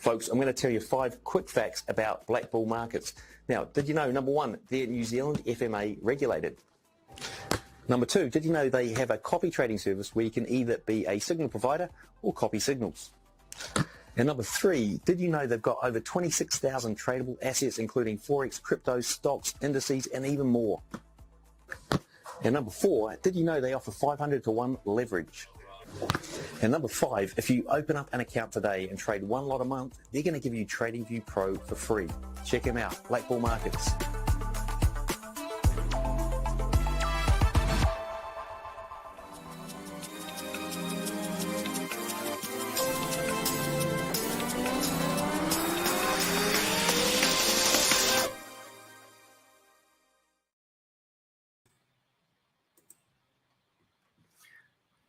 Folks, I'm going to tell you 5 quick facts about black bull markets. Now, did you know, number 1, they're New Zealand FMA regulated? Number 2, did you know they have a copy trading service where you can either be a signal provider or copy signals? And number 3, did you know they've got over 26,000 tradable assets, including Forex, crypto, stocks, indices, and even more? And number 4, did you know they offer 500 to 1 leverage? And number 5, if you open up an account today and trade 1 lot a month, they're going to give you TradingView Pro for free. Check them out, Black Bull Markets.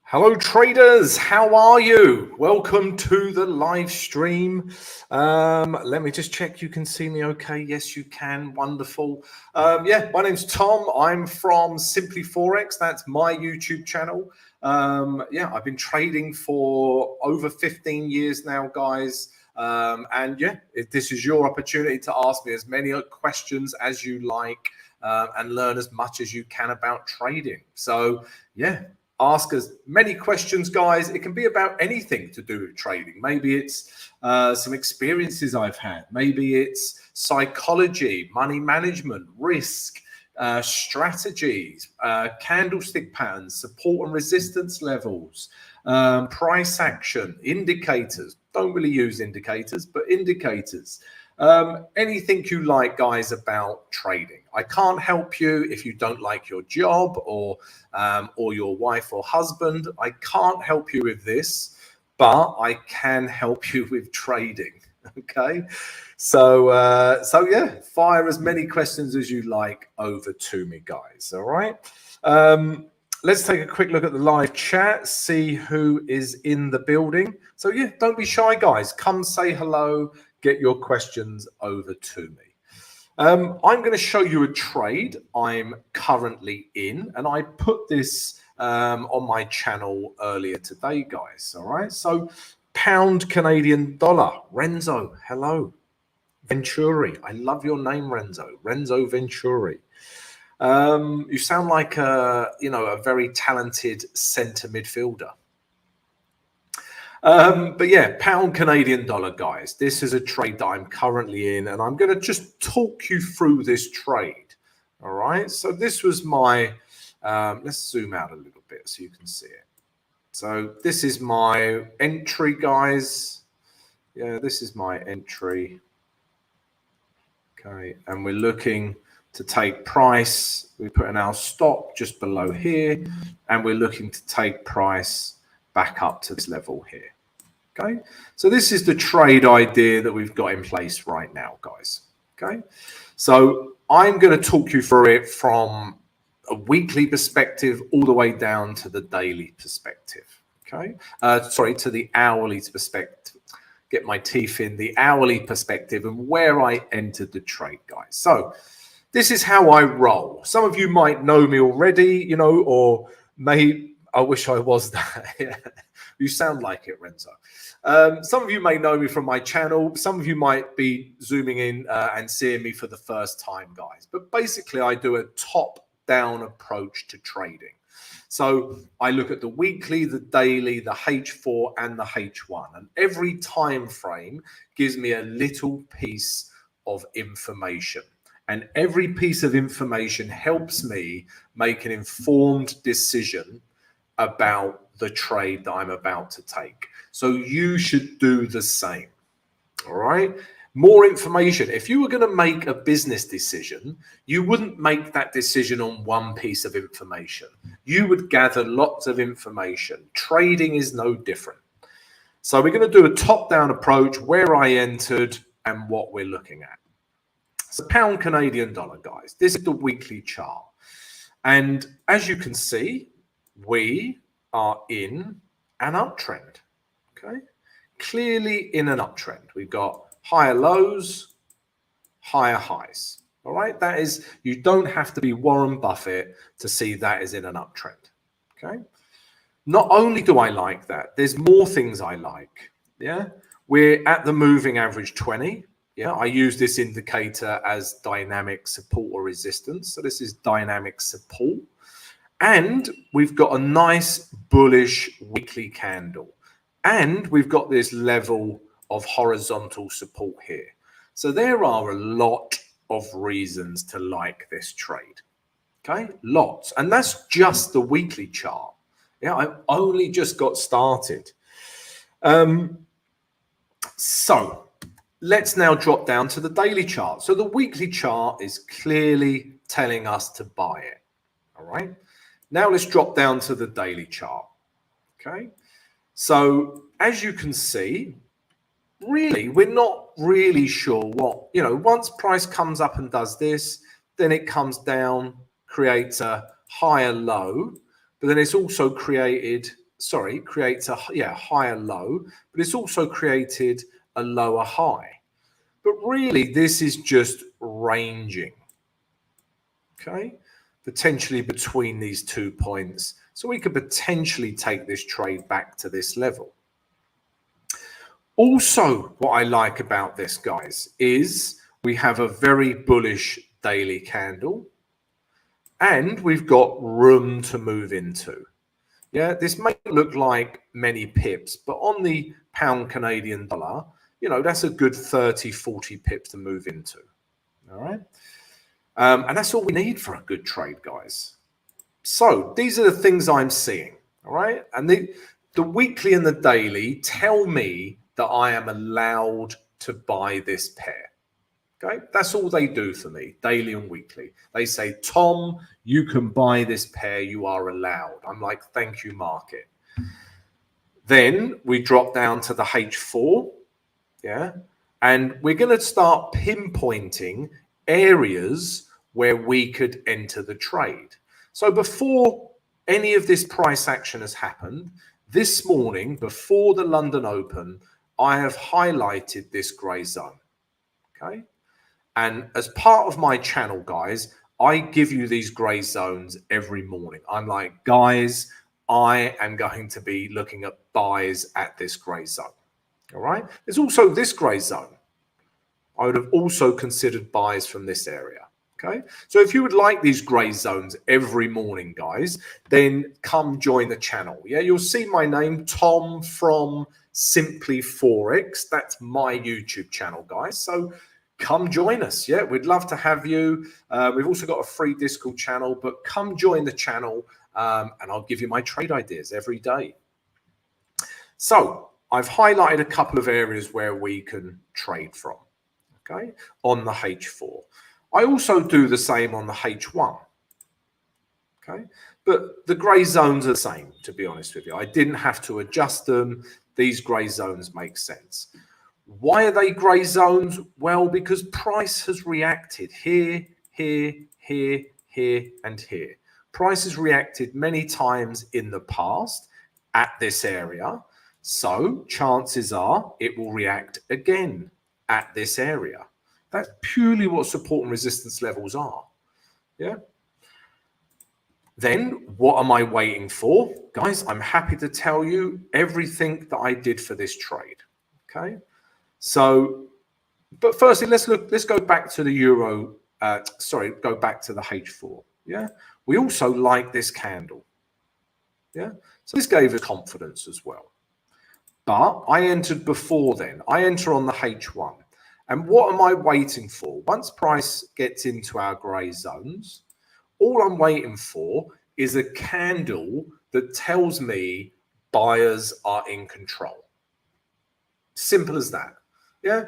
Hello traders, how are you? Welcome to the live stream. Let me just check you can see me okay. Yes, you can. Wonderful. Yeah, my name's Tom. I'm from Simply Forex. That's my YouTube channel. Yeah, I've been trading for over 15 years now, guys. And yeah, if this is your opportunity to ask me as many questions as you like and learn as much as you can about trading. So yeah. Ask as many questions, guys. It can be about anything to do with trading. Maybe it's some experiences I've had. Maybe it's psychology, money management, risk, strategies, candlestick patterns, support and resistance levels, price action, indicators. Don't really use indicators, but indicators. Anything you like, guys, about trading. I can't help you if you don't like your job or your wife or husband. I can't help you with this, but I can help you with trading. Okay, so yeah, fire as many questions as you like over to me, guys. All right. Let's take a quick look at the live chat, see who is in the building. So yeah, don't be shy, guys. Come say hello. Get your questions over to me. I'm going to show you a trade I'm currently in, and I put this on my channel earlier today, guys. All right, so pound Canadian dollar. Renzo, hello. Venturi, I love your name, Renzo. Renzo Venturi. You sound like a very talented centre midfielder. But yeah, pound Canadian dollar, guys. This is a trade that I'm currently in, and I'm going to just talk you through this trade. All right. So this was my, let's zoom out a little bit so you can see it. So this is my entry, guys. Yeah, this is my entry. Okay. And we're looking to take price. We're putting our stop just below here, and we're looking to take price back up to this level here. Okay, so this is the trade idea that we've got in place right now, guys. Okay, so I'm going to talk you through it from a weekly perspective all the way down to the daily perspective. Okay, sorry, to the hourly perspective. Get my teeth in the hourly perspective and where I entered the trade, guys. So this is how I roll. Some of you might know me already, or I wish I was that. Yeah. You sound like it, Renzo. Some of you may know me from my channel. Some of you might be zooming in and seeing me for the first time, guys. But basically, I do a top-down approach to trading. So I look at the weekly, the daily, the H4, and the H1. And every time frame gives me a little piece of information. And every piece of information helps me make an informed decision about the trade that I'm about to take. So you should do the same. All right. More information. If you were going to make a business decision, you wouldn't make that decision on one piece of information. You would gather lots of information. Trading is no different. So we're going to do a top-down approach, where I entered and what we're looking at. So pound Canadian dollar, guys. This is the weekly chart. And as you can see, we are in an uptrend. Okay, clearly in an uptrend. We've got higher lows, higher highs. All right, that is, you don't have to be Warren Buffett to see that is in an uptrend. Okay, not only do I like that, there's more things I like. Yeah, We're at the moving average 20. Yeah, I use this indicator as dynamic support or resistance. So this is dynamic support. And we've got a nice bullish weekly candle. And we've got this level of horizontal support here. So there are a lot of reasons to like this trade. Okay, lots. And that's just the weekly chart. Yeah, I've only just got started. So let's now drop down to the daily chart. So the weekly chart is clearly telling us to buy it. All right. Now let's drop down to the daily chart. Okay. So as you can see, really, we're not really sure what, once price comes up and does this, then it comes down, creates a higher low, but then it's also creates a higher low, but it's also created a lower high. But really, this is just ranging, okay, potentially between these 2 points. So we could potentially take this trade back to this level. Also, what I like about this, guys, is we have a very bullish daily candle and we've got room to move into. Yeah, this may look like many pips, but on the pound Canadian dollar, that's a good 30, 40 pips to move into. All right. And that's all we need for a good trade, guys. So these are the things I'm seeing. All right. And the weekly and the daily tell me that I am allowed to buy this pair. Okay, that's all they do for me, daily and weekly. They say, Tom, you can buy this pair, you are allowed. I'm like, thank you, market. Then we drop down to the H4, yeah, and we're going to start pinpointing areas where we could enter the trade. So before any of this price action has happened, this morning, before the London Open, I have highlighted this grey zone, okay? And as part of my channel, guys, I give you these grey zones every morning. I'm like, guys, I am going to be looking at buys at this grey zone, all right? There's also this grey zone. I would have also considered buys from this area. Okay, so if you would like these grey zones every morning, guys, then come join the channel. Yeah, you'll see my name, Tom from Simply Forex. That's my YouTube channel, guys. So come join us. Yeah, we'd love to have you. We've also got a free Discord channel, but come join the channel and I'll give you my trade ideas every day. So I've highlighted a couple of areas where we can trade from, okay, on the H4. I also do the same on the H1, okay? But the grey zones are the same, to be honest with you. I didn't have to adjust them. These grey zones make sense. Why are they grey zones? Well, because price has reacted here, here, here, here, and here. Price has reacted many times in the past at this area. So chances are it will react again at this area. That's purely what support and resistance levels are. Yeah. Then what am I waiting for? Guys, I'm happy to tell you everything that I did for this trade. Okay. So, but firstly, let's go back to the euro. Go back to the H4. Yeah. We also like this candle. Yeah. So this gave us confidence as well. But I entered before then. I enter on the H1. And what am I waiting for? Once price gets into our grey zones, all I'm waiting for is a candle that tells me buyers are in control. Simple as that. Yeah.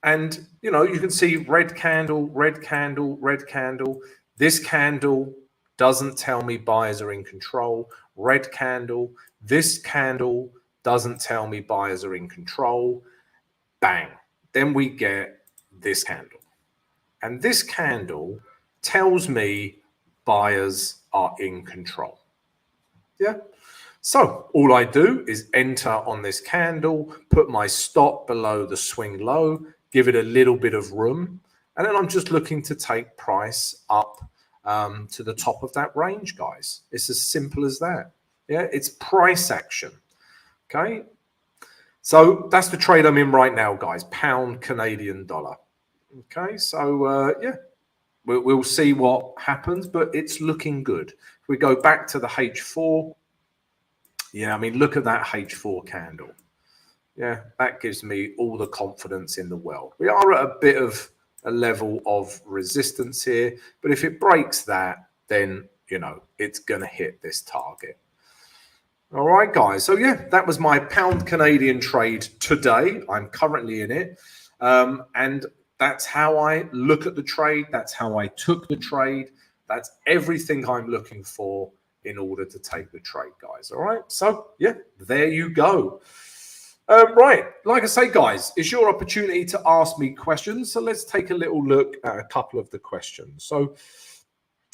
And, you can see red candle, red candle, red candle. This candle doesn't tell me buyers are in control. Red candle. This candle doesn't tell me buyers are in control. Bang. Then we get this candle. And this candle tells me buyers are in control. Yeah. So all I do is enter on this candle, put my stop below the swing low, give it a little bit of room. And then I'm just looking to take price up to the top of that range, guys. It's as simple as that. Yeah. It's price action. Okay. So that's the trade I'm in right now, guys. Pound Canadian dollar. Okay, so yeah, we'll see what happens, but it's looking good. If we go back to the H4, yeah, I mean, look at that H4 candle. Yeah, that gives me all the confidence in the world. We are at a bit of a level of resistance here, but if it breaks that, then, you know, it's going to hit this target. All right, guys. So, yeah, that was my pound Canadian trade today. I'm currently in it. And that's how I look at the trade. That's how I took the trade. That's everything I'm looking for in order to take the trade, guys. All right. So, yeah, there you go. Right. Like I say, guys, it's your opportunity to ask me questions. So let's take a little look at a couple of the questions. So,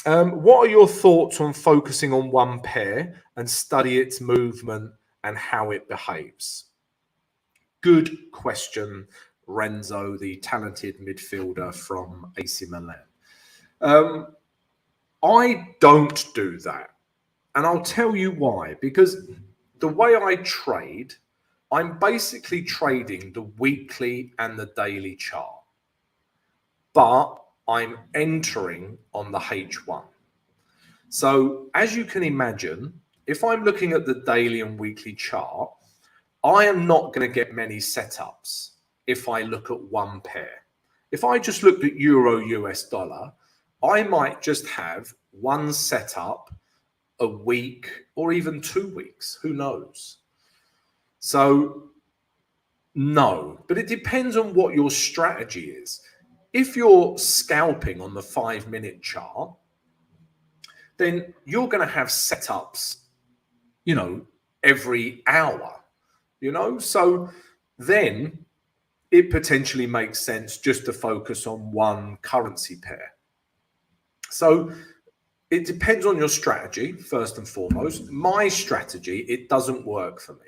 what are your thoughts on focusing on one pair and study its movement and how it behaves? Good question, Renzo, the talented midfielder from AC Milan. I don't do that. And I'll tell you why. Because the way I trade, I'm basically trading the weekly and the daily chart. But I'm entering on the H1. So as you can imagine, if I'm looking at the daily and weekly chart, I am not going to get many setups if I look at one pair. If I just looked at Euro US dollar, I might just have one setup a week or even 2 weeks. Who knows? So no, but it depends on what your strategy is. If you're scalping on the 5-minute chart, then you're going to have setups, you know, every hour, you know, so then it potentially makes sense just to focus on one currency pair. So it depends on your strategy, first and foremost. My strategy, it doesn't work for me.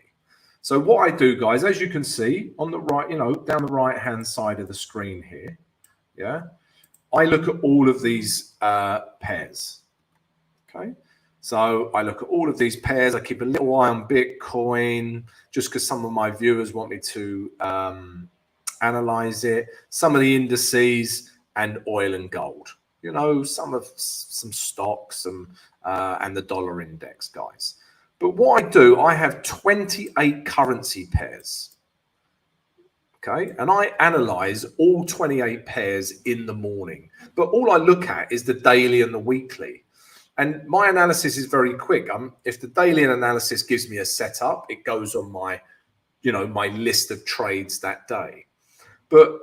So what I do, guys, as you can see on the right, you know, down the right-hand side of the screen here, yeah, I look at all of these pairs, okay? So I look at all of these pairs. I keep a little eye on Bitcoin just because some of my viewers want me to analyze it. Some of the indices and oil and gold. You know, some stocks and the dollar index, guys. But what I do, I have 28 currency pairs. Okay, and I analyze all 28 pairs in the morning. But all I look at is the daily and the weekly. And my analysis is very quick. If the daily analysis gives me a setup, it goes on my, you know, my list of trades that day. But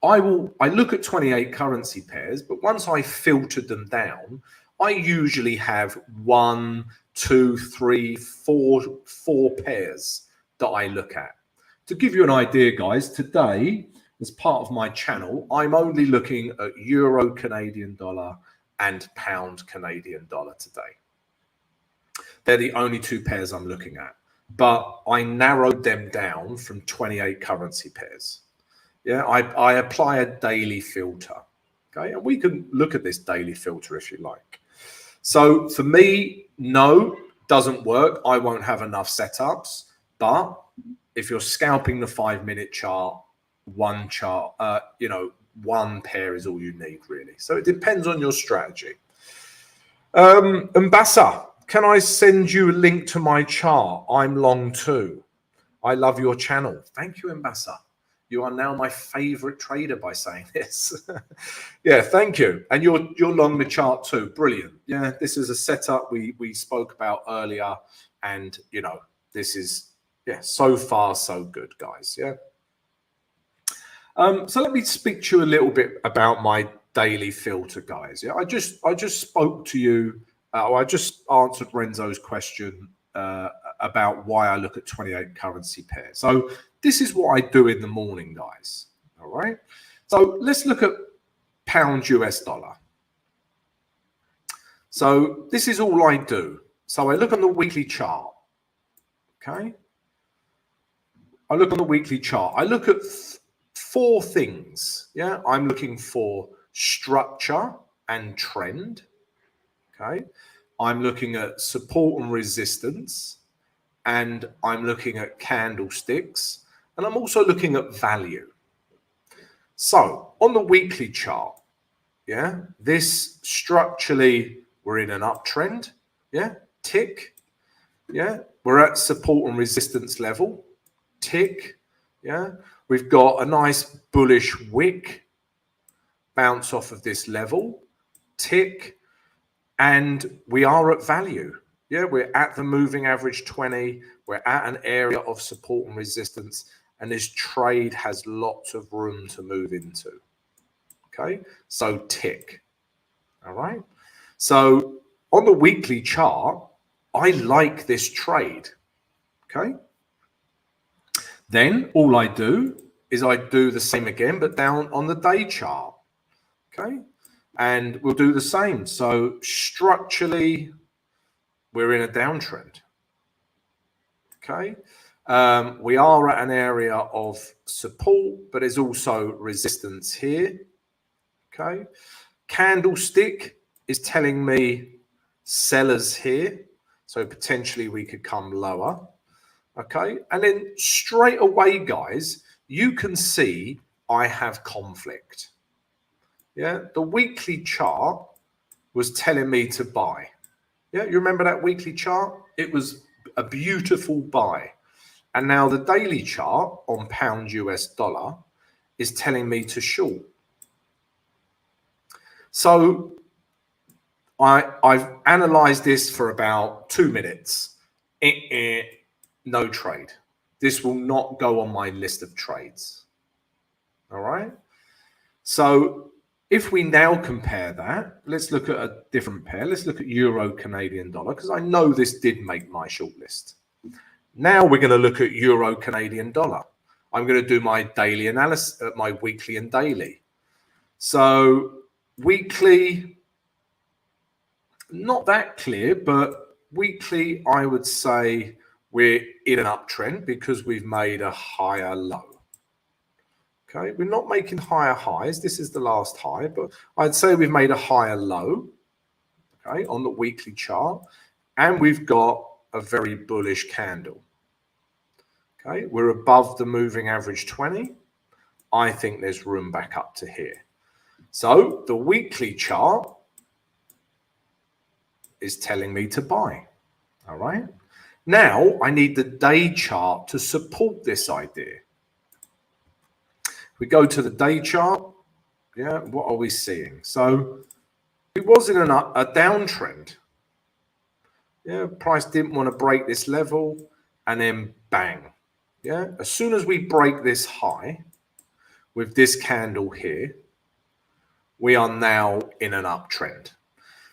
I look at 28 currency pairs, but once I filtered them down, I usually have 1, 2, 3, 4 pairs that I look at. To give you an idea, guys, today, as part of my channel, I'm only looking at Euro Canadian dollar and pound Canadian dollar today. They're the only 2 pairs I'm looking at, but I narrowed them down from 28 currency pairs. Yeah, I apply a daily filter. Okay, and we can look at this daily filter if you like. So for me, no, doesn't work. I won't have enough setups. But if you're scalping the 5-minute chart, one chart, you know, one pair is all you need, really. So it depends on your strategy. Mbassa, can I send you a link to my chart? I'm long too. I love your channel. Thank you, Mbassa. You are now my favorite trader by saying this. Yeah, thank you. And you're long the chart too. Brilliant. Yeah, this is a setup we spoke about earlier. And, you know, this is, yeah, so far so good, guys. Yeah. So let me speak to you a little bit about my daily filter, guys. Yeah, I just spoke to you. I just answered Renzo's question about why I look at 28 currency pairs. So this is what I do in the morning, guys. All right. So let's look at pound US dollar. So this is all I do. So I look on the weekly chart. Okay. I look on the weekly chart. I look at 4 things. Yeah. I'm looking for structure and trend. Okay. I'm looking at support and resistance. And I'm looking at candlesticks. and I'm also looking at value. So on the weekly chart, yeah, this structurally, we're in an uptrend, yeah, tick, yeah, we're at support and resistance level, tick, yeah, we've got a nice bullish wick, bounce off of this level, tick, and we are at value. Yeah, we're at the moving average 20. We're at an area of support and resistance, and this trade has lots of room to move into. Okay, so tick. All right. So on the weekly chart, I like this trade. Okay. Then all I do is I do the same again, but down on the day chart. Okay. And we'll do the same. So structurally, we're in a downtrend. Okay. We are at an area of support, but there's also resistance here. Okay. Candlestick is telling me sellers here. So potentially we could come lower. Okay. And then straight away, guys, you can see I have conflict. Yeah. The weekly chart was telling me to buy. Yeah. You remember that weekly chart? It was a beautiful buy. And now the daily chart on pound US dollar is telling me to short. So I've analyzed this for about 2 minutes. No trade. This will not go on my list of trades. All right. So if we now compare that, let's look at a different pair. Let's look at Euro Canadian dollar, because I know this did make my shortlist. Now we're going to look at Euro Canadian dollar. I'm going to do my daily analysis, my weekly and daily. So weekly, not that clear, but weekly, I would say we're in an uptrend because we've made a higher low. Okay, we're not making higher highs. This is the last high, but I'd say we've made a higher low, okay, on the weekly chart, and we've got a very bullish candle. Okay, we're above the moving average 20. I think there's room back up to here. So the weekly chart is telling me to buy. All right. Now I need the day chart to support this idea. We go to the day chart. Yeah, what are we seeing? So it was in a downtrend. Yeah, price didn't want to break this level, and then bang. Yeah, as soon as we break this high with this candle here, we are now in an uptrend.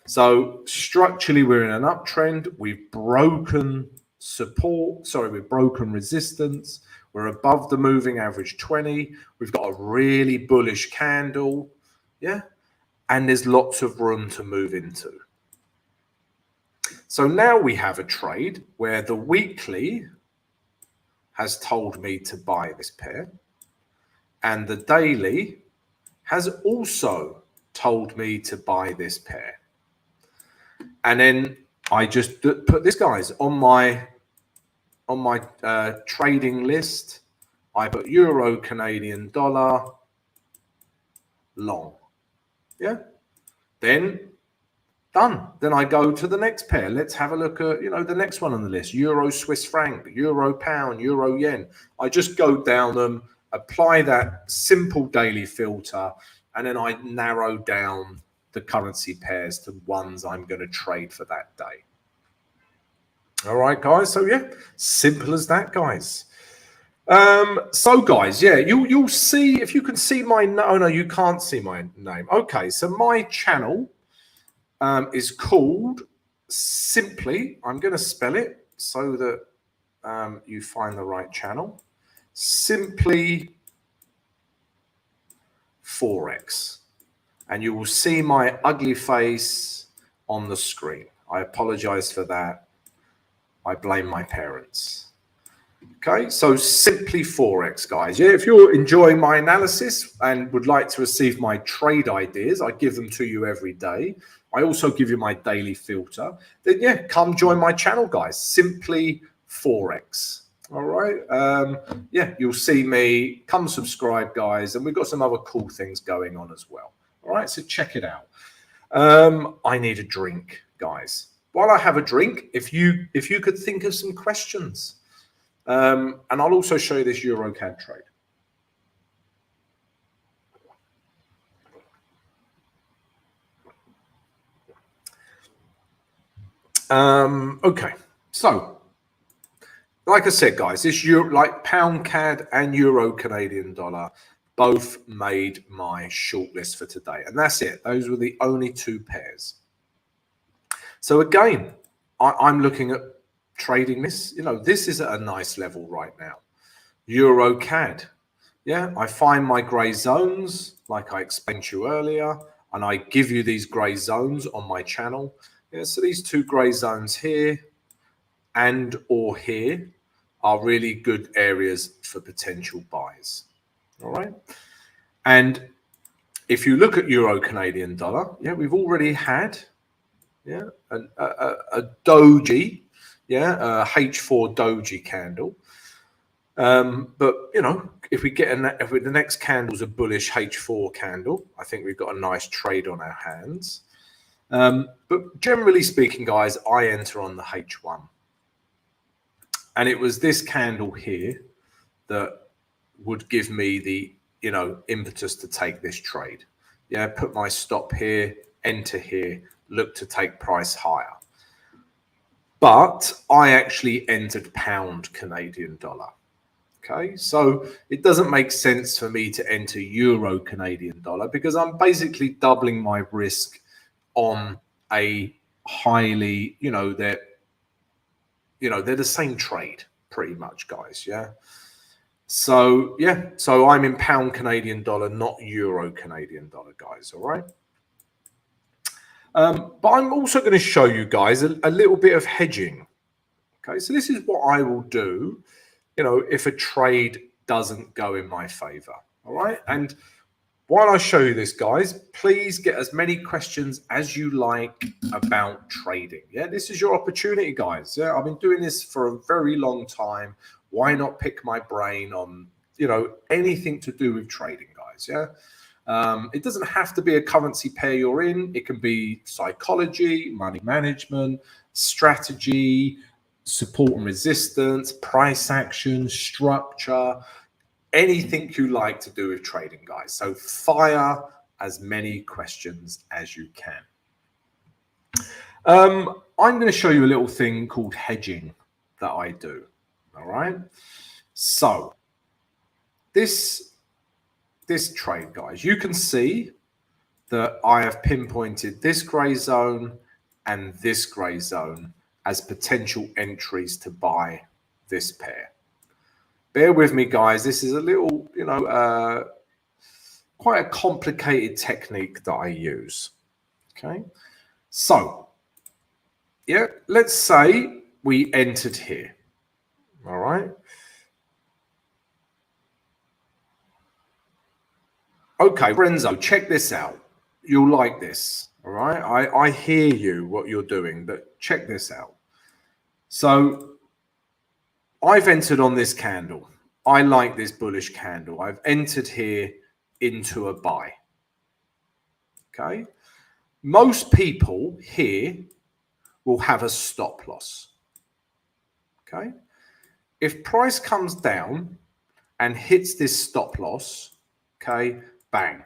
So structurally, we're in an uptrend. We've broken support. Sorry, we've broken resistance. We're above the moving average 20. We've got a really bullish candle. Yeah. And there's lots of room to move into. So now we have a trade where the weekly has told me to buy this pair, and the daily has also told me to buy this pair. And then I just put this, guys, on my trading list. I put Euro Canadian dollar long. Yeah. Then done. Then I go to the next pair. Let's have a look at, the next one on the list. Euro Swiss franc, Euro pound, Euro yen. I just go down them, apply that simple daily filter, and then I narrow down the currency pairs to ones I'm going to trade for that day. All right, guys. So yeah, simple as that, guys. So guys, yeah, you'll see, if you can see my, oh no, you can't see my name. Okay, so my channel is called simply, I'm going to spell it so that you find the right channel. Simply Forex. And you will see my ugly face on the screen. I apologize for that. I blame my parents. Okay, so simply Forex, guys. Yeah, if you're enjoying my analysis and would like to receive my trade ideas, I give them to you every day. I also give you my daily filter. Then yeah, come join my channel, guys. Simply Forex. All right. Yeah, you'll see me. Come subscribe, guys. And we've got some other cool things going on as well. All right, so check it out. I need a drink, guys. While I have a drink, if you could think of some questions. And I'll also show you this EuroCAD trade. Okay, so like I said, guys, this like pound CAD and Euro Canadian dollar both made my shortlist for today, and that's it. Those were the only two pairs. So again, I'm looking at trading this. You know, this is at a nice level right now. Euro CAD, yeah, I find my grey zones like I explained to you earlier, and I give you these grey zones on my channel. Yeah, so these two grey zones here and or here are really good areas for potential buys. All right. And if you look at Euro Canadian dollar, yeah, we've already had, yeah, a doji, yeah, a H4 doji candle. But you know, if we get the next candle's a bullish H4 candle, I think we've got a nice trade on our hands. But generally speaking, guys, I enter on the H1. And it was this candle here that would give me the, you know, impetus to take this trade. Yeah, put my stop here, enter here, look to take price higher. But I actually entered pound Canadian dollar. Okay, so it doesn't make sense for me to enter Euro Canadian dollar because I'm basically doubling my risk on a highly, they're the same trade pretty much, guys. Yeah. So yeah, so I'm in pound Canadian dollar, not Euro Canadian dollar, guys. All right. But I'm also going to show you guys a little bit of hedging. Okay, so this is what I will do, if a trade doesn't go in my favor. All right. And while I show you this, guys, please get as many questions as you like about trading. Yeah, this is your opportunity, guys. Yeah, I've been doing this for a very long time. Why not pick my brain on, anything to do with trading, guys? Yeah. It doesn't have to be a currency pair you're in. It can be psychology, money management, strategy, support and resistance, price action, structure, anything you like to do with trading, guys. So fire as many questions as you can. I'm going to show you a little thing called hedging that I do. All right. So this trade, guys, you can see that I have pinpointed this gray zone and this gray zone as potential entries to buy this pair. Bear with me, guys. This is a little, quite a complicated technique that I use. Okay. So, yeah, let's say we entered here. All right. Okay, Renzo, check this out. You'll like this. All right. I hear you, what you're doing, but check this out. So I've entered on this candle. I like this bullish candle. I've entered here into a buy. Okay. Most people here will have a stop loss. Okay. If price comes down and hits this stop loss, okay, bang,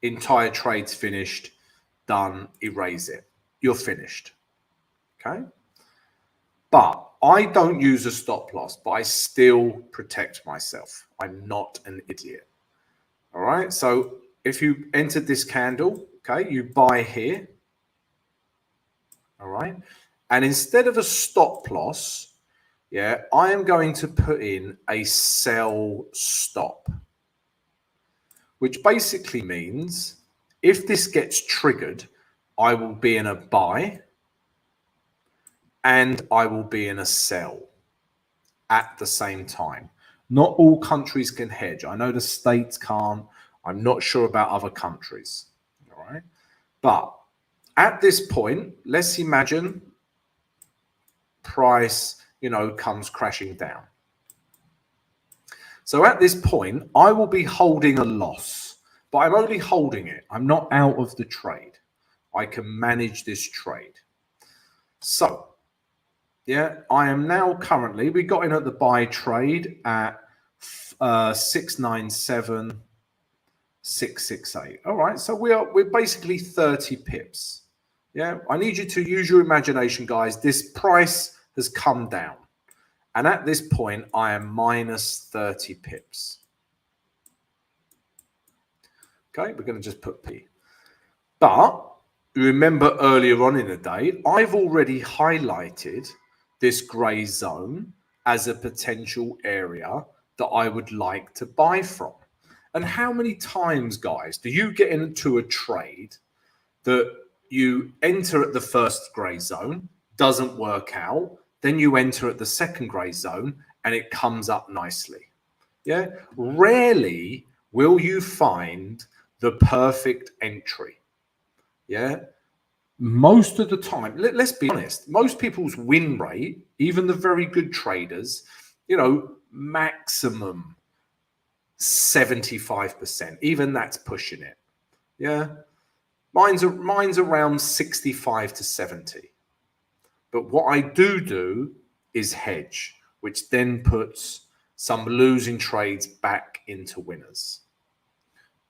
entire trade's finished, done, erase it. You're finished. Okay. But I don't use a stop loss, but I still protect myself. I'm not an idiot. All right. So if you entered this candle, okay, you buy here. All right. And instead of a stop loss, yeah, I am going to put in a sell stop, which basically means if this gets triggered, I will be in a buy and I will be in a sell at the same time. Not all countries can hedge. I know the States can't. I'm not sure about other countries. All right. But at this point, let's imagine price, comes crashing down. So at this point, I will be holding a loss, but I'm only holding it. I'm not out of the trade. I can manage this trade. So, yeah, I am now currently, we got in at the buy trade at 697, 668. All right, so we're basically 30 pips. Yeah, I need you to use your imagination, guys. This price has come down. And at this point, I am minus 30 pips. Okay, we're going to just put P. But remember earlier on in the day, I've already highlighted this grey zone as a potential area that I would like to buy from. And how many times, guys, do you get into a trade that you enter at the first grey zone, doesn't work out, then you enter at the second grey zone and it comes up nicely? Yeah, rarely will you find the perfect entry. Yeah, most of the time, let's be honest, most people's win rate, even the very good traders, you know, maximum 75%. Even that's pushing it. Yeah, mine's around 65 to 70. But what I do is hedge, which then puts some losing trades back into winners.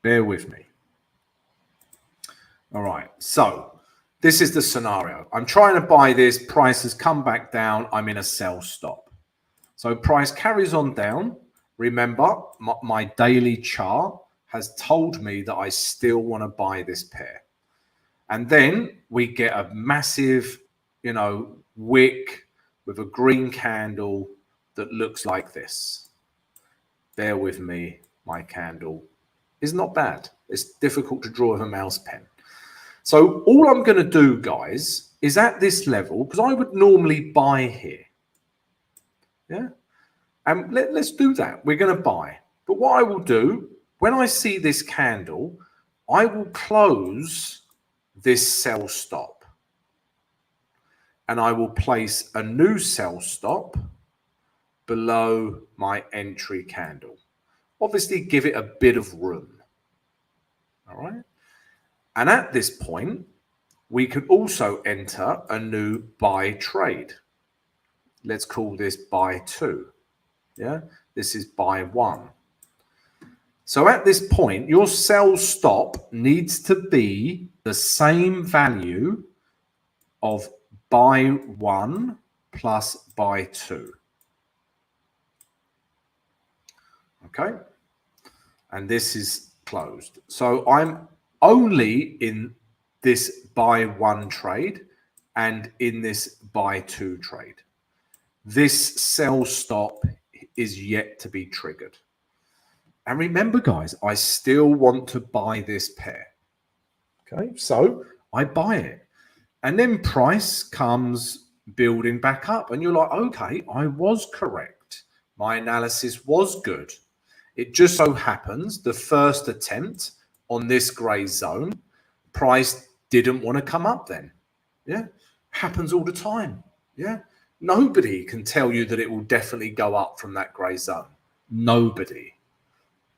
Bear with me. All right, so this is the scenario. I'm trying to buy this. Price has come back down. I'm in a sell stop. So price carries on down. Remember, my daily chart has told me that I still want to buy this pair. And then we get a massive, you know, wick with a green candle that looks like this. Bear with me. My candle is not bad. It's difficult to draw with a mouse pen. So all I'm going to do, guys, is at this level, because I would normally buy here. Yeah. And let's do that. We're going to buy. But what I will do, when I see this candle, I will close this sell stop. And I will place a new sell stop below my entry candle. Obviously, give it a bit of room. All right. And at this point, we could also enter a new buy trade. Let's call this buy 2. Yeah, this is buy 1. So at this point, your sell stop needs to be the same value of buy 1 plus buy 2. Okay. And this is closed. So I'm only in this buy 1 trade and in this buy 2 trade. This sell stop is yet to be triggered. And remember, guys, I still want to buy this pair. Okay, so I buy it. And then price comes building back up. And you're like, okay, I was correct. My analysis was good. It just so happens the first attempt on this grey zone, price didn't want to come up then. Yeah, happens all the time. Yeah, nobody can tell you that it will definitely go up from that grey zone. Nobody.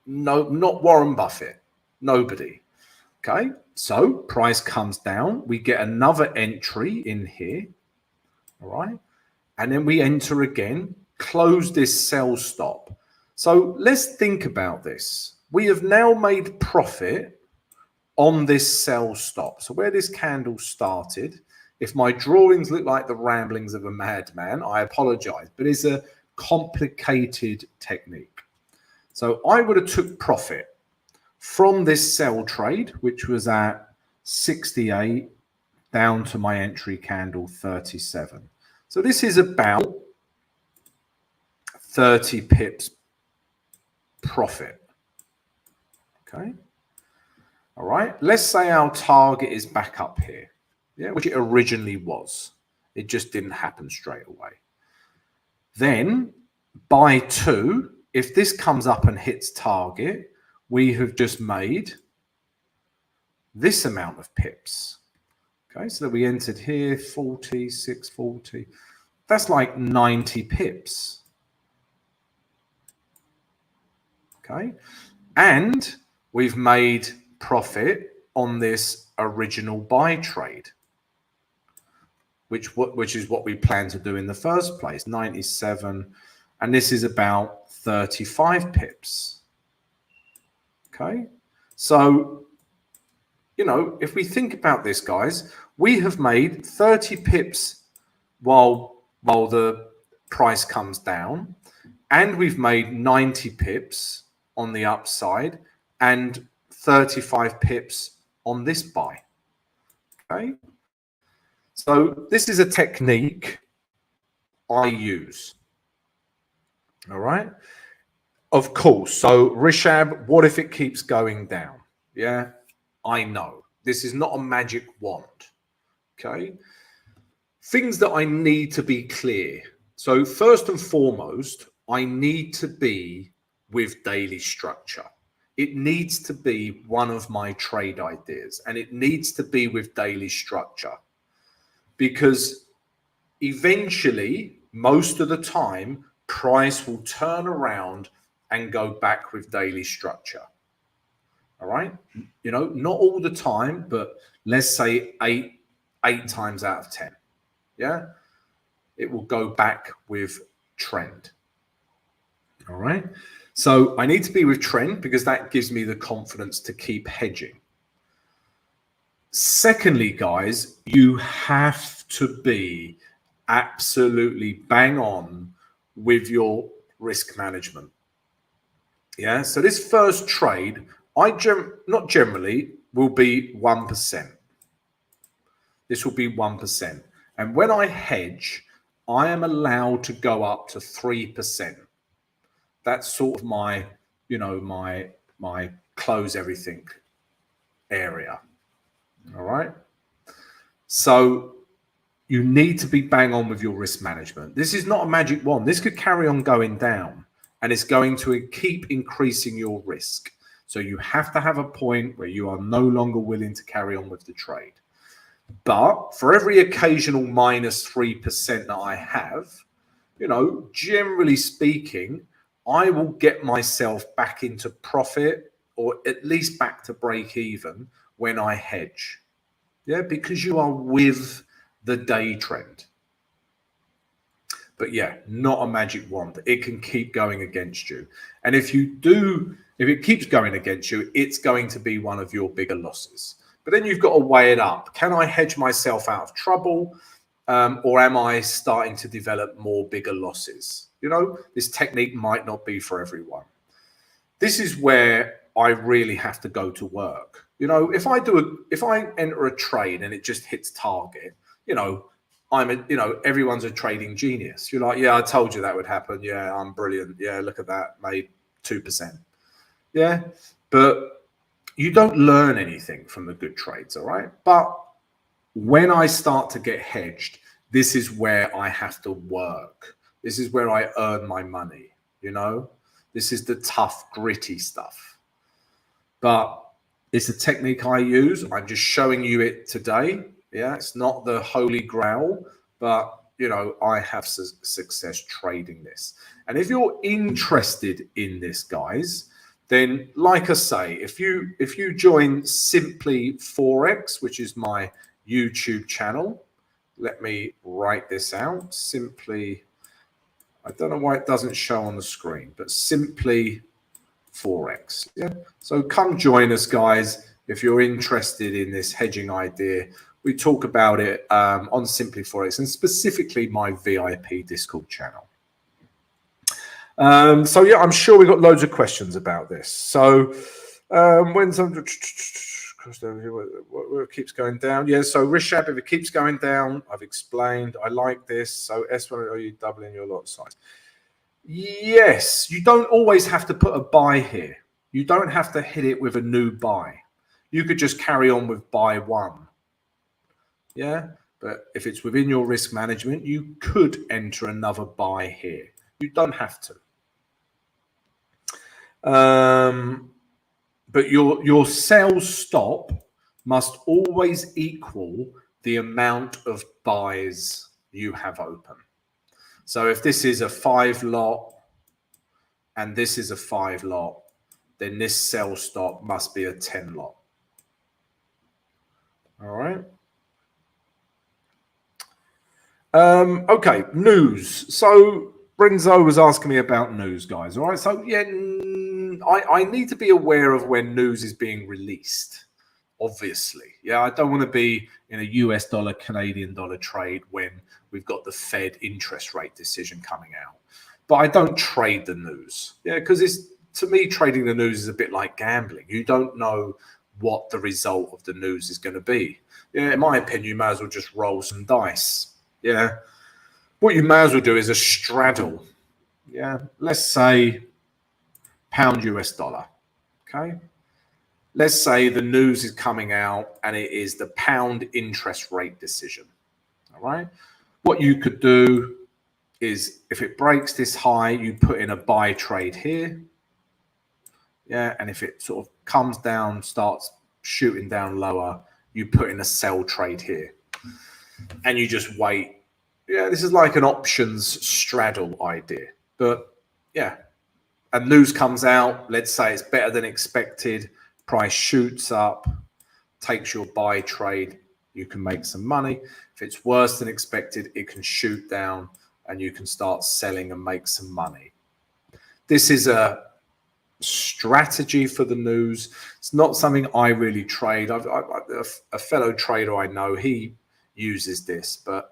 No, not Warren Buffett. Nobody. Okay, so price comes down. We get another entry in here. All right, and then we enter again, close this sell stop. So let's think about this. We have now made profit on this sell stop. So where this candle started, if my drawings look like the ramblings of a madman, I apologize, but it's a complicated technique. So I would have took profit from this sell trade, which was at 68 down to my entry candle 37. So this is about 30 pips profit. Okay. All right. Let's say our target is back up here. Yeah, which it originally was. It just didn't happen straight away. Then buy 2. If this comes up and hits target, we have just made this amount of pips. Okay, so we entered here 40, 640. That's like 90 pips. Okay. And we've made profit on this original buy trade, which is what we plan to do in the first place, 97. And this is about 35 pips. Okay. So, you know, if we think about this, guys, we have made 30 pips while the price comes down, and we've made 90 pips on the upside and 35 pips on this buy. Okay. So this is a technique I use. All right. Of course. So Rishab, what if it keeps going down? Yeah, I know. This is not a magic wand. Okay. Things that I need to be clear. So first and foremost, I need to be with daily structure. It needs to be one of my trade ideas, and it needs to be with daily structure, because eventually, most of the time, price will turn around and go back with daily structure. All right. You know, not all the time, but let's say eight times out of 10. Yeah. It will go back with trend. All right. So I need to be with trend because that gives me the confidence to keep hedging. Secondly, guys, you have to be absolutely bang on with your risk management. Yeah. So this first trade, not generally, will be 1%. This will be 1%. And when I hedge, I am allowed to go up to 3%. That's sort of my, you know, my close everything area. All right. So you need to be bang on with your risk management. This is not a magic wand. This could carry on going down, and it's going to keep increasing your risk. So you have to have a point where you are no longer willing to carry on with the trade. But for every occasional minus 3% that I have, you know, generally speaking, I will get myself back into profit, or at least back to break even when I hedge. Yeah, because you are with the day trend. But yeah, not a magic wand. It can keep going against you. And if it keeps going against you, it's going to be one of your bigger losses. But then you've got to weigh it up. Can I hedge myself out of trouble? Or am I starting to develop more bigger losses? You know, this technique might not be for everyone. This is where I really have to go to work. You know, if I enter a trade and it just hits target, you know, everyone's a trading genius. You're like, yeah, I told you that would happen. Yeah, I'm brilliant. Yeah, look at that, made 2%. Yeah, but you don't learn anything from the good trades, all right? But when I start to get hedged, this is where I have to work. This is where I earn my money, you know? This is the tough, gritty stuff. But it's a technique I use. I'm just showing you it today. Yeah, it's not the holy grail, but, you know, I have success trading this. And if you're interested in this, guys, then like I say, if you join Simply Forex, which is my YouTube channel, let me write this out. Simply, I don't know why it doesn't show on the screen, but Simply Forex. Yeah. So come join us, guys, if you're interested in this hedging idea. We talk about it on Simply Forex, and specifically my VIP Discord channel. So yeah, I'm sure we've got loads of questions about this. So when something it keeps going down, yeah. So Rishab, if it keeps going down, I've explained. I like this. So S1, are you doubling your lot size? Yes, you don't always have to put a buy here. You don't have to hit it with a new buy. You could just carry on with buy one. Yeah, but if it's within your risk management, you could enter another buy here. You don't have to. But your sell stop must always equal the amount of buys you have open. So if this is a 5 lot and this is a 5 lot, then this sell stop must be a 10 lot. All right. Okay, news. So Brinzo was asking me about news, guys. All right. So yeah, I need to be aware of when news is being released. Obviously, yeah, I don't want to be in a US dollar, Canadian dollar trade when we've got the Fed interest rate decision coming out. But I don't trade the news, yeah, because it's, to me, trading the news is a bit like gambling. You don't know what the result of the news is going to be. Yeah, in my opinion, you may as well just roll some dice. Yeah, what you may as well do is a straddle. Yeah, let's say pound US dollar. Okay. Let's say the news is coming out and it is the pound interest rate decision. All right. What you could do is if it breaks this high, you put in a buy trade here. Yeah. And if it sort of comes down, starts shooting down lower, you put in a sell trade here. And you just wait. Yeah. This is like an options straddle idea. But yeah. And news comes out. Let's say it's better than expected. Price shoots up, takes your buy trade, you can make some money. If it's worse than expected, it can shoot down and you can start selling and make some money. This is a strategy for the news. It's not something I really trade. A fellow trader I know, he uses this, but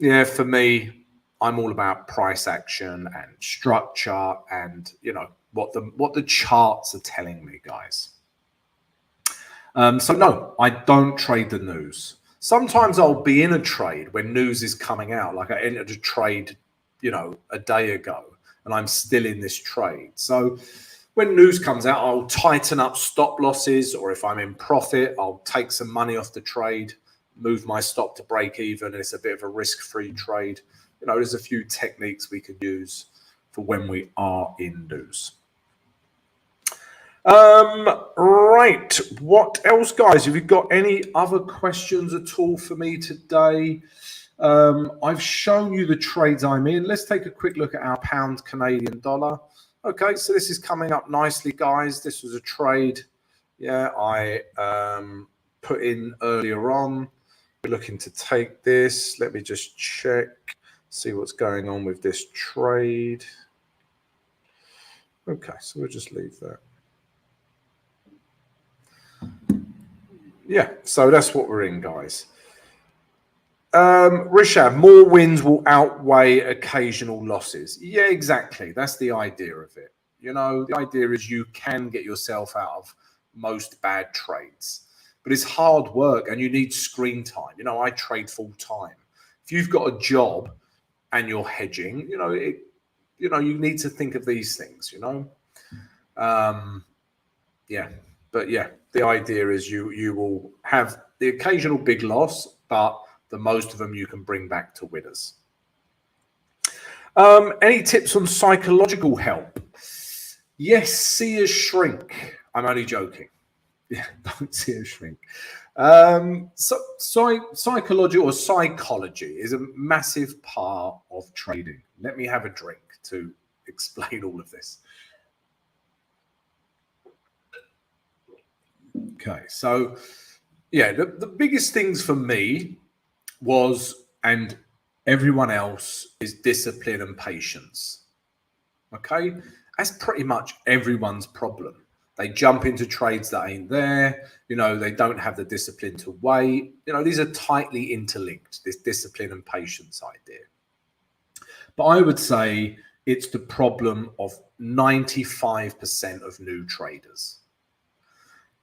yeah, for me, I'm all about price action and structure and, you know, what the charts are telling me, guys. So no, I don't trade the news. Sometimes I'll be in a trade when news is coming out. Like I entered a trade, you know, a day ago, and I'm still in this trade. So when news comes out, I'll tighten up stop losses, or if I'm in profit, I'll take some money off the trade, move my stop to break even. It's a bit of a risk-free trade. You know, there's a few techniques we can use for when we are in news. Right. What else, guys? Have you got any other questions at all for me today? I've shown you the trades I'm in. Let's take a quick look at our pound Canadian dollar. Okay, so this is coming up nicely, guys. This was a trade, yeah, I put in earlier on. We're looking to take this. Let me just check, see what's going on with this trade. Okay, so we'll just leave that. Yeah, so that's what we're in, guys. Rishab, more wins will outweigh occasional losses. Yeah, exactly. That's the idea of it. You know, the idea is you can get yourself out of most bad trades, but it's hard work and you need screen time. You know, I trade full time. If you've got a job and you're hedging, you need to think of these things, you know. Yeah, but yeah, the idea is you will have the occasional big loss, but the most of them you can bring back to winners. Any tips on psychological help? Yes, see us shrink. I'm only joking. Yeah, don't see us shrink. Psychology is a massive part of trading. Let me have a drink to explain all of this. Okay, so yeah, the biggest things for me was, and everyone else, is discipline and patience. Okay, that's pretty much everyone's problem. They jump into trades that ain't there. You know, they don't have the discipline to wait. You know, these are tightly interlinked, this discipline and patience idea. But I would say it's the problem of 95% of new traders.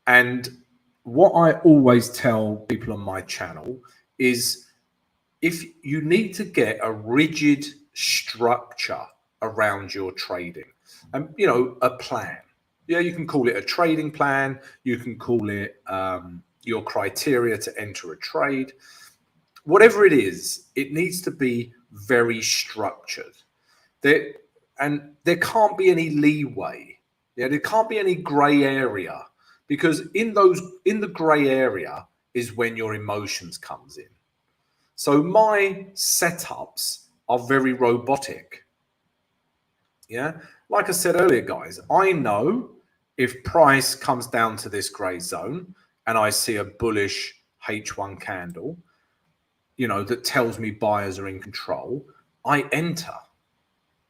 And what I always tell people on my channel is, if you need to get a rigid structure around your trading and, you know, a plan. Yeah, you can call it a trading plan. You can call it your criteria to enter a trade. Whatever it is, it needs to be very structured. There can't be any leeway. Yeah, there can't be any gray area, because in the gray area is when your emotions comes in. So my setups are very robotic. Yeah, like I said earlier, guys, I know if price comes down to this gray zone and I see a bullish H1 candle, you know, that tells me buyers are in control, I enter.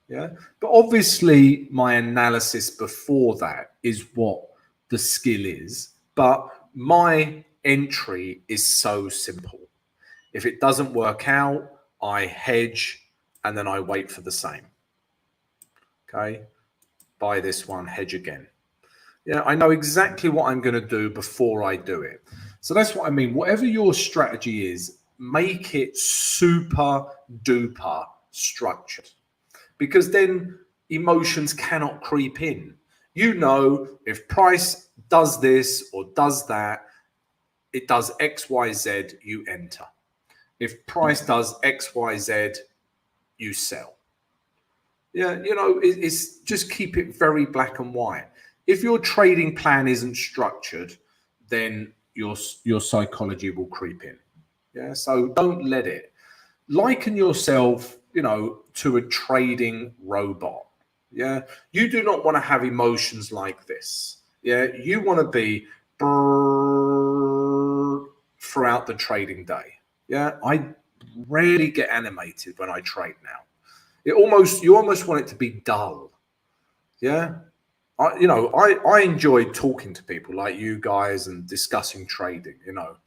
Yeah. But obviously my analysis before that is what the skill is. But my entry is so simple. If it doesn't work out, I hedge and then I wait for the same. Okay. Buy this one, hedge again. Yeah, I know exactly what I'm going to do before I do it. So that's what I mean. Whatever your strategy is, make it super duper structured, because then emotions cannot creep in. You know, if price does this or does that, it does X, Y, Z, you enter. If price does X, Y, Z, you sell. Yeah, you know, it's just keep it very black and white. If your trading plan isn't structured, then your psychology will creep in. Yeah, so don't let it. Liken yourself, you know, to a trading robot. Yeah, you do not want to have emotions like this. Yeah, you want to be throughout the trading day. Yeah, I rarely get animated when I trade now. You almost want it to be dull. Yeah. I enjoy talking to people like you guys and discussing trading, you know.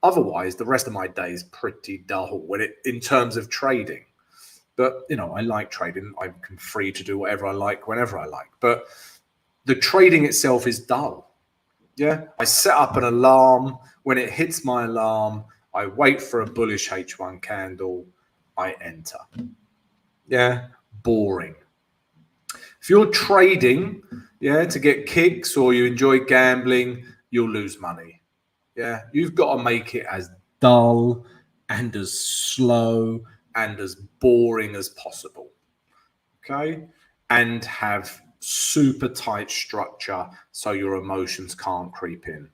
Otherwise, the rest of my day is pretty dull in terms of trading. But, you know, I like trading. I'm free to do whatever I like, whenever I like. But the trading itself is dull. Yeah. I set up an alarm. When it hits my alarm, I wait for a bullish H1 candle. I enter. Yeah. Boring. If you're trading, yeah, to get kicks or you enjoy gambling, you'll lose money. Yeah, you've got to make it as dull and as slow and as boring as possible. Okay, and have super tight structure so your emotions can't creep in.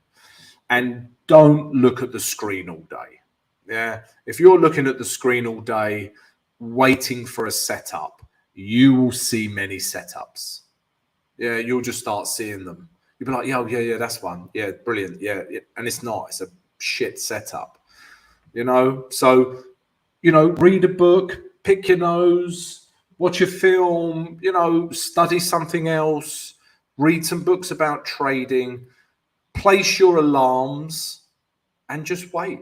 And don't look at the screen all day. Yeah, if you're looking at the screen all day, waiting for a setup, you will see many setups. Yeah, you'll just start seeing them. You'll be like, yeah, that's one. Yeah, brilliant. Yeah. And it's not. It's a shit setup. You know? So, you know, read a book, pick your nose, watch a film, you know, study something else, read some books about trading, place your alarms, and just wait.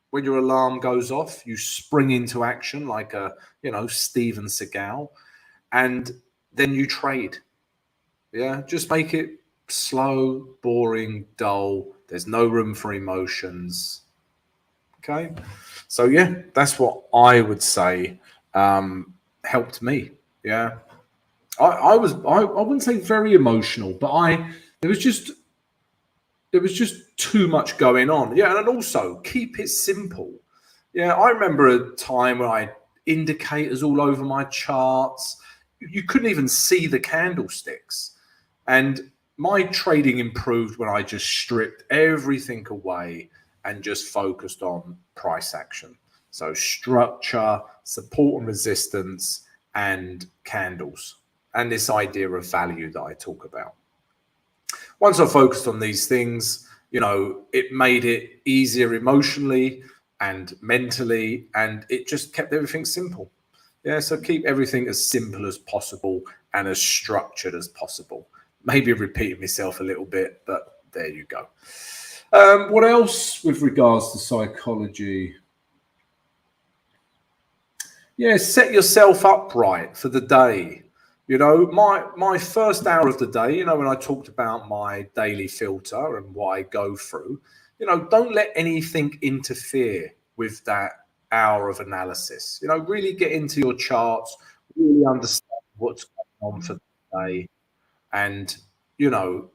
When your alarm goes off, you spring into action like a, you know, Steven Seagal, and then you trade. Yeah, just make it slow, boring, dull. There's no room for emotions. Okay. So, yeah, that's what I would say helped me. Yeah. I wouldn't say very emotional, but it was just too much going on. Yeah. And also keep it simple. Yeah. I remember a time when I had indicators all over my charts. You couldn't even see the candlesticks. And my trading improved when I just stripped everything away and just focused on price action. So structure, support and resistance, and candles, and this idea of value that I talk about. Once I focused on these things, you know, it made it easier emotionally and mentally, and it just kept everything simple. Yeah, so keep everything as simple as possible and as structured as possible. Maybe repeating myself a little bit, but there you go. What else with regards to psychology? Yeah, set yourself up right for the day. You know, my first hour of the day, you know, when I talked about my daily filter and what I go through, you know, don't let anything interfere with that hour of analysis. You know, really get into your charts, really understand what's going on for the day, and, you know,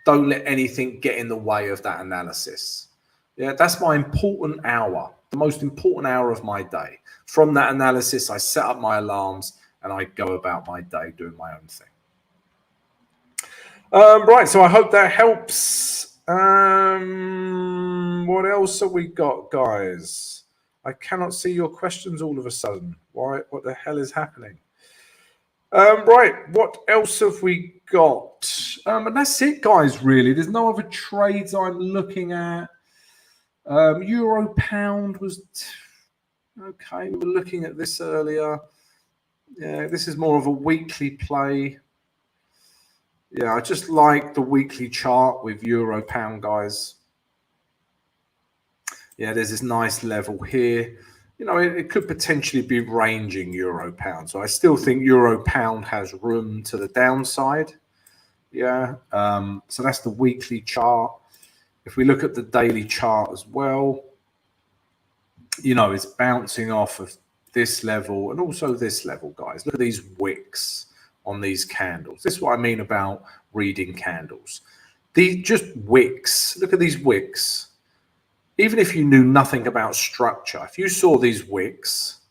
don't let anything get in the way of that analysis. Yeah, that's my important hour, the most important hour of my day. From that analysis, I set up my alarms and I go about my day doing my own thing. Right, so I hope that helps. What else have we got, guys? I cannot see your questions all of a sudden. Why? What the hell is happening? Right, what else have we got? And that's it, guys, really. There's no other trades I'm looking at. Euro pound was okay. We were looking at this earlier. Yeah, this is more of a weekly play. Yeah, I just like the weekly chart with euro pound, guys. Yeah, there's this nice level here. You know, it could potentially be ranging euro pound. So I still think euro pound has room to the downside. Yeah, so that's the weekly chart. If we look at the daily chart as well, you know, it's bouncing off of this level and also this level, guys. Look at these wicks on these candles. This is what I mean about reading candles. These just wicks. Look at these wicks. Even if you knew nothing about structure, if you saw these wicks,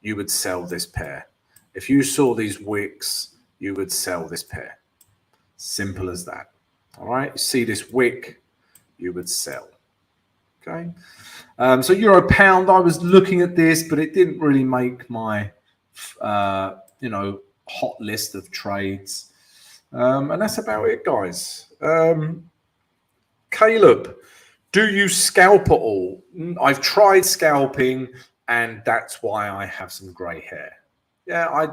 you would sell this pair. If you saw these wicks, you would sell this pair. Simple as that. All right. You see this wick, you would sell. Okay. So euro pound, I was looking at this, but it didn't really make my, you know, hot list of trades. And that's about it, guys. Caleb, do you scalp at all? I've tried scalping, and that's why I have some grey hair. Yeah, I'm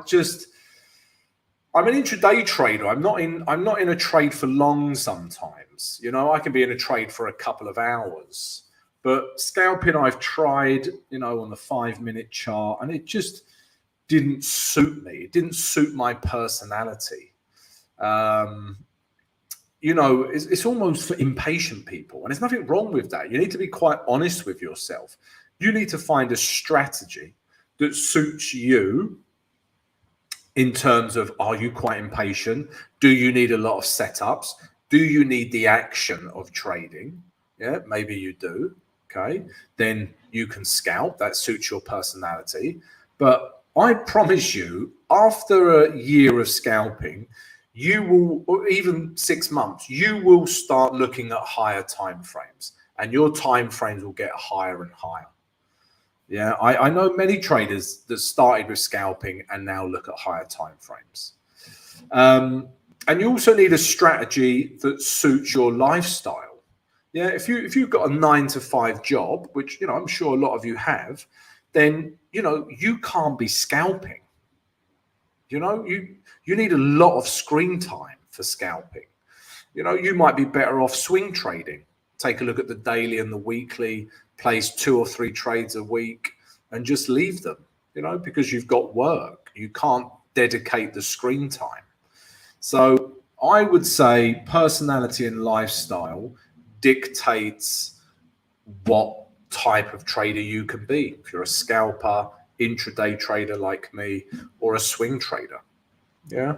an intraday trader. I'm not in a trade for long sometimes. You know, I can be in a trade for a couple of hours. But scalping, I've tried, you know, on the 5-minute chart, and it just didn't suit me. It didn't suit my personality. You know, it's almost for impatient people, and there's nothing wrong with that. You need to be quite honest with yourself. You need to find a strategy that suits you in terms of, are you quite impatient? Do you need a lot of setups? Do you need the action of trading? Yeah, maybe you do. Okay, then you can scalp. That suits your personality. But I promise you, after a year of scalping, you will, or even 6 months, you will start looking at higher time frames, and your time frames will get higher and higher. Yeah, I know many traders that started with scalping and now look at higher time frames. And you also need a strategy that suits your lifestyle. Yeah, if you've got a 9-to-5 job, which, you know, I'm sure a lot of you have, then, you know, you can't be scalping. You know, you need a lot of screen time for scalping. You know, you might be better off swing trading. Take a look at the daily and the weekly, place 2 or 3 trades a week and just leave them, you know, because you've got work. You can't dedicate the screen time. So I would say personality and lifestyle dictates what type of trader you can be. If you're a scalper, intraday trader like me, or a swing trader. Yeah.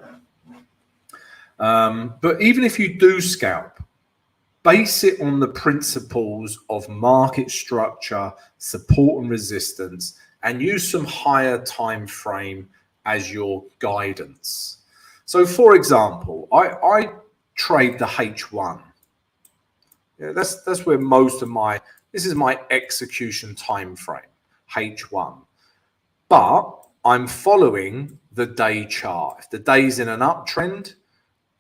But even if you do scalp, base it on the principles of market structure, support and resistance, and use some higher time frame as your guidance. So for example, I trade the H1. Yeah, that's where most of this is my execution time frame, H1. But I'm following the day chart. If the day's in an uptrend,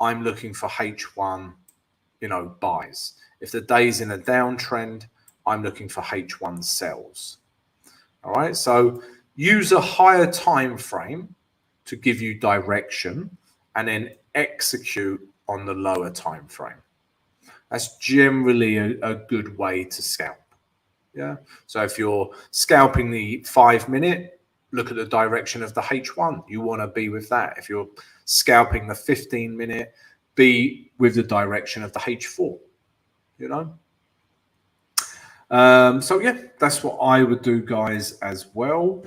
I'm looking for H1, you know, buys. If the day's in a downtrend, I'm looking for H1 sells. All right, so use a higher time frame to give you direction, and then execute on the lower time frame. That's generally a good way to scalp. Yeah. So if you're scalping the 5-minute, look at the direction of the H1. You want to be with that. If you're scalping the 15-minute, be with the direction of the H4. You know. So yeah, that's what I would do, guys, as well.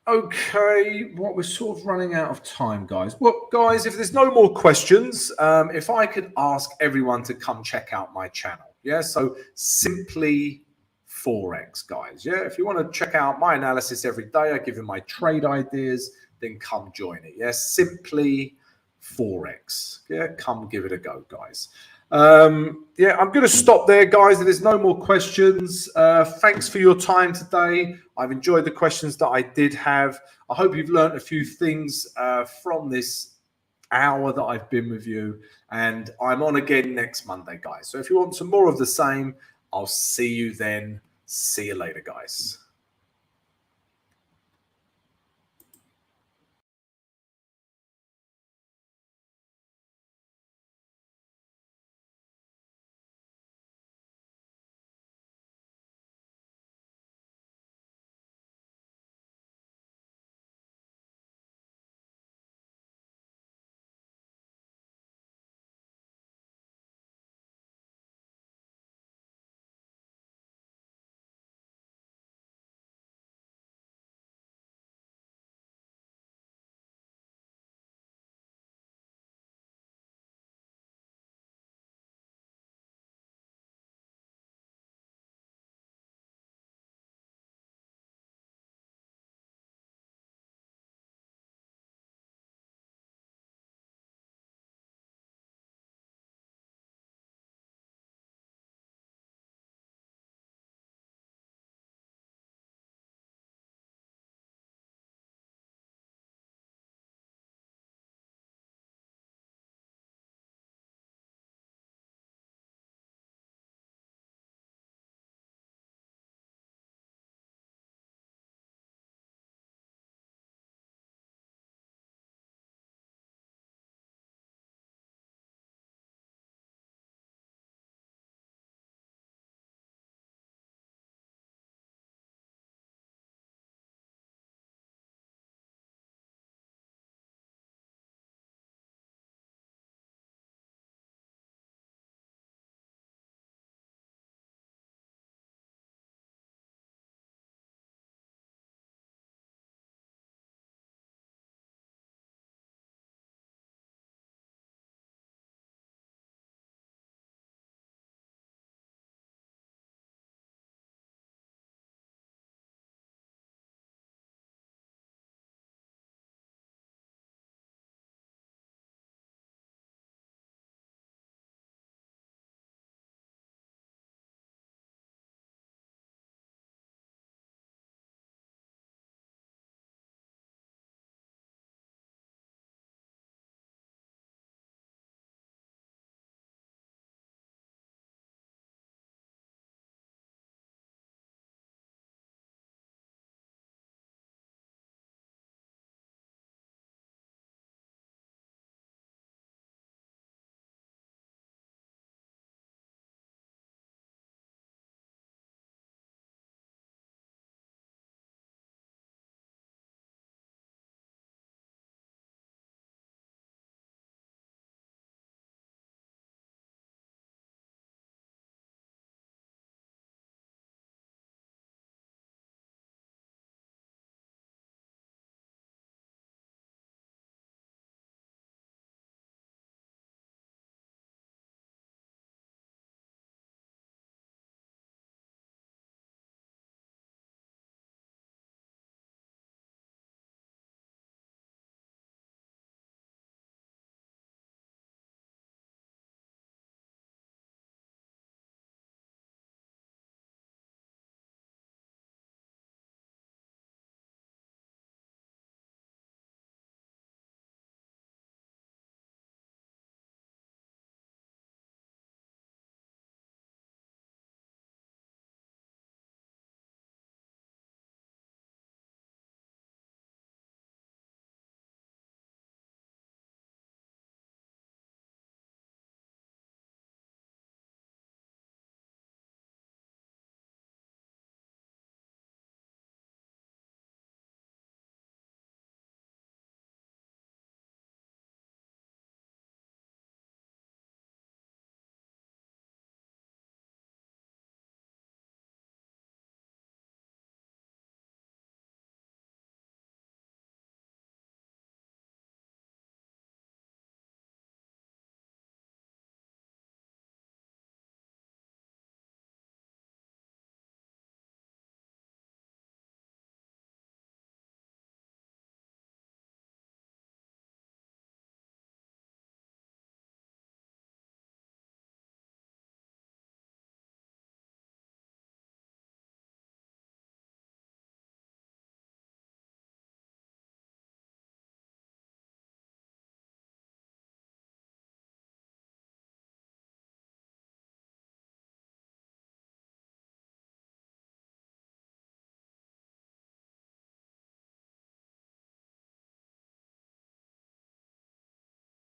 Okay, we're sort of running out of time, guys. Well, guys, if there's no more questions, if I could ask everyone to come check out my channel. Yeah, so Simply Forex, guys. Yeah, if you want to check out my analysis every day, I give you my trade ideas, then come join it. Yeah, Simply Forex. Yeah, come give it a go, guys. Yeah, I'm going to stop there, guys. There's no more questions. Thanks for your time today. I've enjoyed the questions that I did have. I hope you've learned a few things from this hour that I've been with you. And I'm on again next Monday, guys. So if you want some more of the same, I'll see you then. See you later, guys.